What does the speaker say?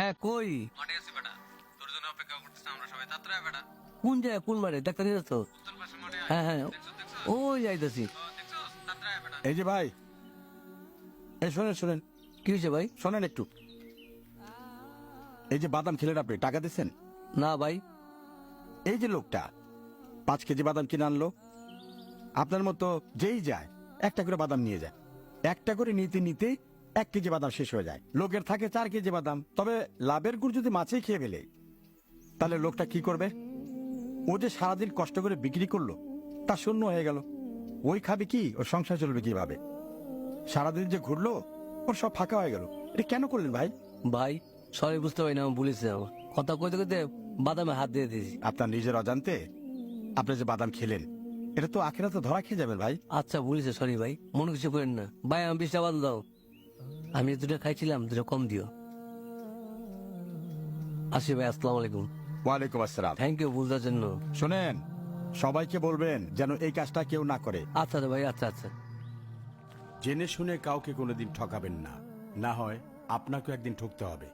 হ্যাঁ কই মাঠে আছি বেটা, তোর জন্য অপেক্ষা করতেছি আমরা সবাই। তাড়াতাড়ি আয় বেটা, কোন জায়গায় কোন মারে ডাক্তার নিয়ে যাচ্ছ? উত্তর পাশে মাঠে আয়। হ্যাঁ হ্যাঁ দেখছো দেখছো ওই যাইতেছি। দেখছো, তাড়াতাড়ি আয় বেটা। এই যে ভাই, এই শোনেন শোনেন কি হয়েছে ভাই? শোনেন একটু। এই যে বাদাম খেলেন আপনি, টাকা দিচ্ছেন? না ভাই। এই যে লোকটা 5 কেজি বাদাম কিনে আনলো, আপনার মতো যেই যায় একটা করে বাদাম নিয়ে যায়। একটা করে নিতে নিতে 1 কেজি বাদাম শেষ হয়ে যায়। লোকের থাকে 4 কেজি বাদাম। তবে লাভের গুড় যদি মাছেই খেয়ে ফেলে, তাহলে লোকটা কি করবে? ও যে সারাদিন কষ্ট করে বিক্রি করলো, তা শূন্য হয়ে গেল। ওই খাবে কি? ওর সংসার চলবে কিভাবে? সারাদিন যে ঘুরলো, ওর সব ফাঁকা হয়ে গেল। এটা কেন করলেন ভাই? ভাই সরি, বুঝতে পারি না, আমি বলেছি আমার কথা কইতে কইতে বাদামে হাত দিয়ে দিয়েছি। আপনার নিজের অজান্তে আপনি যে বাদাম খেলেন, এটা তো আখেরাতে ধরা খেয়ে যাবেন ভাই। আচ্ছা বলেছে, সরি ভাই, মনে কিছু করেন না ভাই। আমি 20টা বাদাম দাও, আমি দুটো খাইছিলাম, দুটো কম দিও। আসি ভাই, আসসালামু আলাইকুম। ওয়ালাইকুম আসসালাম। থ্যাংক ইউ বুঝার জন্য। শোনেন, সবাইকে বলবেন যেন এই কাজটা কেউ না করে। আচ্ছা ভাই, আচ্ছা আচ্ছা। জেনে শুনে কাউকে কোনোদিন ঠকাবেন না, না হয় আপনাকে একদিন ঠকতে হবে।